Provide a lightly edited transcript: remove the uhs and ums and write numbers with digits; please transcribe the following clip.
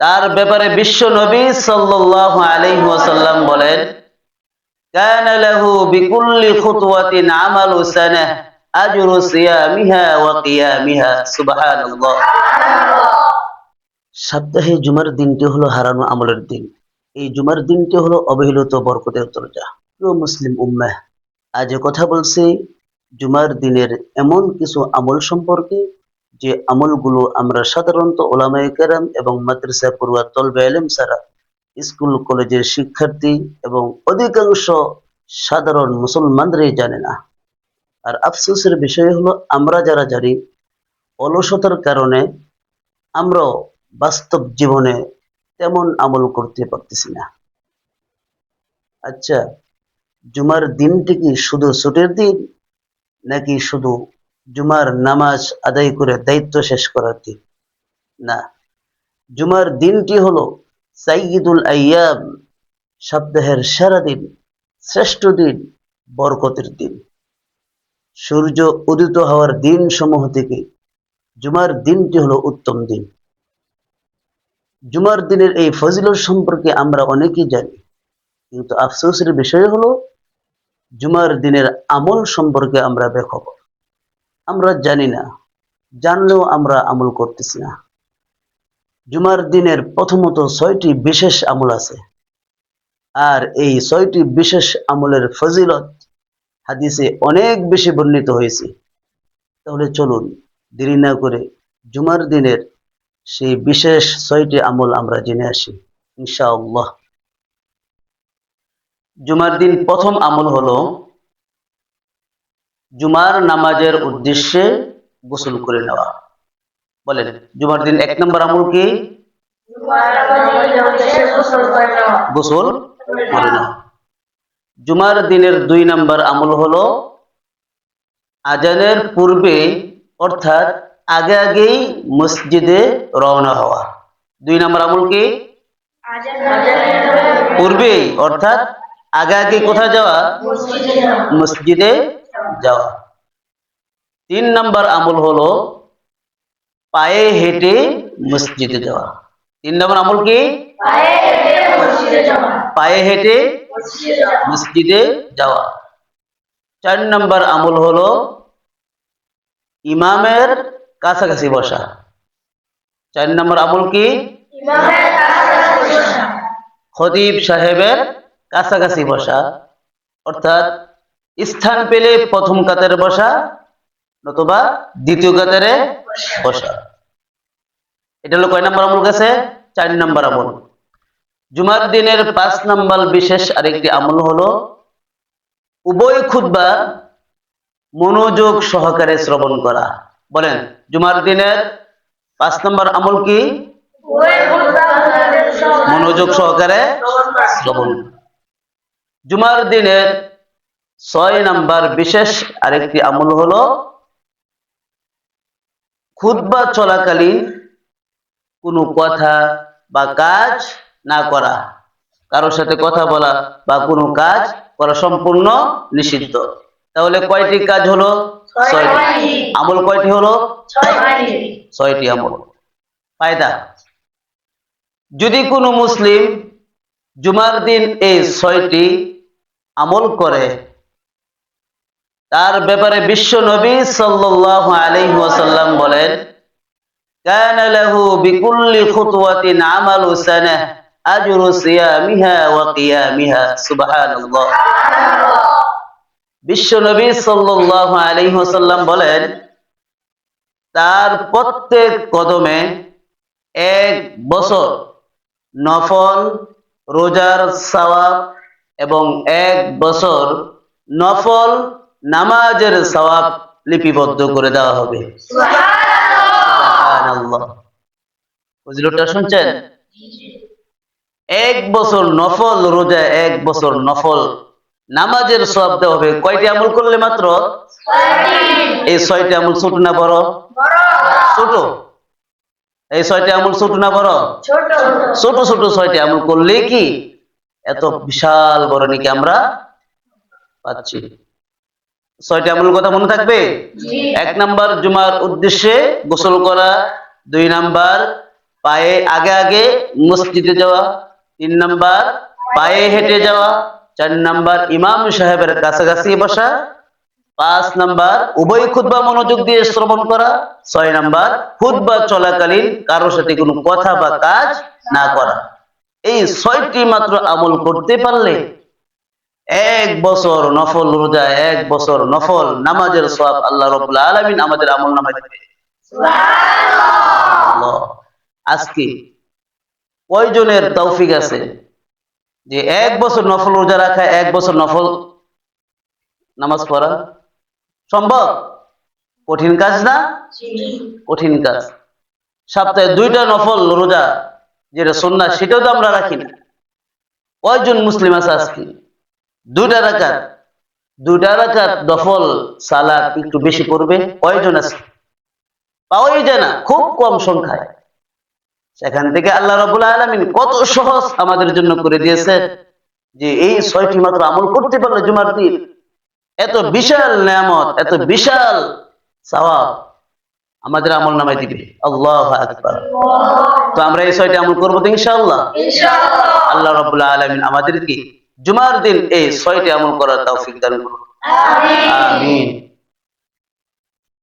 তার ব্যাপারে বিশ্ব নবী সাল্লাল্লাহু আলাইহি ওয়াসাল্লাম বলেন, কানা লাহু বিকুল্লি খুতওয়াতিন আমালু সানাহ আজরু সিয়ামিহা ওয়া কিয়ামিহা। সুবহানাল্লাহ। সপ্তাহে জুমার দিনটি হলো হারানো আমলের দিন। এই জুমার দিনটি হলো অবহেলিত বরকতের দরজা। প্রিয় মুসলিম উম্মাহ, আজ কথা বলছি জুমার দিনের এমন কিছু আমল সম্পর্কে, যে আমলগুলো আমরা সাধারণত ওলামায়ে কেরাম এবং মাদ্রাসা পড়ুয়া তলবে ইলম ছাড়া স্কুল কলেজের শিক্ষার্থী এবং অধিকাংশ সাধারণ মুসলমানরাই জানে না। আর আফসোসের বিষয় হলো, আমরা যারা জানি, অলসতার কারণে আমরাও বাস্তব জীবনে তেমন আমল করতে পারতেছি না। আচ্ছা, জুমার দিনটি কি শুধু ছুটির দিন, নাকি শুধু জুমার নামাজ আদায় করে দায়িত্ব শেষ করার দিন? না, জুমার দিনটি হলো সাইয়্যিদুল আইয়াম, সপ্তাহের সেরা দিন, শ্রেষ্ঠ দিন, বরকতের দিন। সূর্য উদিত হওয়ার দিন সমূহ থেকে জুমার দিনটি হলো উত্তম দিন। জুমার দিনের এই ফজিলত সম্পর্কে আমরা অনেকেই জানি, কিন্তু আফসোসের বিষয় হলো জুমার দিনের আমল সম্পর্কে আমরা বেখবর। আমরা জানি না, জানলেও আমরা আমল করতেছি না। জুমার দিনের প্রথমত 6টি বিশেষ আমল আছে, আর এই 6টি বিশেষ আমলের ফজিলত হাদিসে অনেক বেশি বর্ণিত হয়েছে। তাহলে চলুন দেরি না করে জুমার দিনের সেই বিশেষ 6টি আমল আমরা জেনে আসি ইনশাআল্লাহ। জুমার দিন প্রথম আমল হলো জুমার নামাজের উদ্দেশ্যে গোসল করে নেওয়া। বলেন, জুমার দিন 1 নম্বর আমল কি? গোসল করে নেওয়া। জুমার দিনের 2 নম্বর আমল হলো আজানের পূর্বে, অর্থাৎ আগে আগেই মসজিদে রওনা হওয়া। 2 নম্বর আমল কি? পূর্বে, অর্থাৎ আগে আগে কোথায় যাওয়া? মসজিদে যাওয়া। 3 নম্বর আমল হলো পায়ে হেঁটে মসজিদে যাওয়া। 3 নম্বর আমল কি? পায়ে হেঁটে মসজিদে যাওয়া। 4 নম্বর আমল হলো ইমামের কাছাকাছি বসা। 4 নম্বর আমল কি? খতিব সাহেবের কাছাকাছি বসা, অর্থাৎ স্থান পেলে প্রথম কাতারে বসা নতুবা দ্বিতীয় কাতারে বসা। এটা হলো কয় নম্বর আমল গেছে? 4 নম্বর আমল। জুমার দিনের 5 নম্বর বিশেষ আরেকটি আমল হলো উভয় খুতবা মনোযোগ সহকারে শ্রবণ করা। বলেন, জুমার দিনের 5 নম্বর আমল কি? মনোযোগ সহকারে শ্রবণ। জুমার দিনের 6 নম্বর বিশেষ আরেকটি আমল হলো খুতবা চলাকালীন কোনো কথা বা কাজ না করা। কারোর সাথে কথা বলা বা কোনো কাজ করা সম্পূর্ণ নিষিদ্ধ। তাহলে কয়টি কাজ হলো? 6টি। আমল কয়টি হলো? 6টি আমল। ফায়দা: যদি কোনো মুসলিম জুমার দিন এই 6টি আমল করে, তার ব্যাপারে বিশ্ব নবী সাল্লাল্লাহু আলাইহি ওয়াসাল্লাম বলেন, কানা লাহু বিকুল্লি খুতওয়াতিন আমালু সানাহ আজরু সিয়ামিহা ওয়া কিয়ামিহা। সুবহানাল্লাহ। বিশ্ব নবী সাল্লাল্লাহু আলাইহি ওয়াসাল্লাম বলেন, তার প্রত্যেক কদমে 1 বছর নফল রোজার সওয়াব এবং 1 বছর নফল নামাজের সওয়াব লিপিবদ্ধ করে দেওয়া হবে। সুবহানাল্লাহ। ফজিলতটা শুনছেন? 1 বছর নফল রোজা, 1 বছর নফল নামাজের সওয়াব দেওয়া হবে। কয়টি আমল করলে মাত্র? 6টি। এই 6টি আমল ছোট না বড়? ছোট। এই 6টি আমল ছোট না বড়? ছোট। ছোট ছোট 6টি আমল করলে কি এত বিশাল বড় নাকি আমরা পাচ্ছি? 6টি আমলের কথা মনে থাকবে? 1 নাম্বার জুমার উদ্দেশ্যে গোসল করা, 2 নাম্বার পায়ে আগে আগে মসজিদে যাওয়া, 3 নাম্বার পায়ে হেঁটে যাওয়া, 4 নাম্বার ইমাম সাহেবের কাছাকাছি বসা, 5 নাম্বার উভয় খুতবা মনোযোগ দিয়ে শ্রবণ করা, 6 নাম্বার খুতবা চলাকালীন কারোর সাথে কোনো কথা বা কাজ না করা। এই 6টি মাত্র আমল করতে পারলে 1 বছর নফল রোজা, 1 বছর নফল নামাজের সওয়াব আল্লাহ রাব্বুল আলামিন আমাদের আমলনামায় দিবেন। সুবহানাল্লাহ। আজকে কয়জনের তৌফিক আছে যে 1 বছর নফল রোজা রাখা, 1 বছর নফল নামাজ পড়া সম্ভব? কঠিন কাজ না? কঠিন কাজ। সপ্তাহে 2টা নফল রোজা যেটা সুন্নাহ সেটাও তো আমরা রাখি না। কয়জন মুসলিম আছে আজকে 2টা রাকাত নফল সালাত একটু বেশি পড়বে? কয়জন আছে? পাওয়াই যায় না, খুব কম সংখ্যায়। সেখান থেকে আল্লাহ রাব্বুল আলামিন কত সহজ আমাদের জন্য করে দিয়েছে যে এই 6টি মাত্র আমল করতে পারলে জুমার দিন এত বিশাল নেয়ামত, এত বিশাল সওয়াব আমাদের আমলনামায় দিবে। আল্লাহু আকবার। তো আমরা এই 6টি আমল করব তো ইনশাআল্লাহ। আল্লাহ রাব্বুল আলামিন আমাদেরকে জুমার দিন এই 6টি আমল করার তৌফিক দান করুন। আমিন।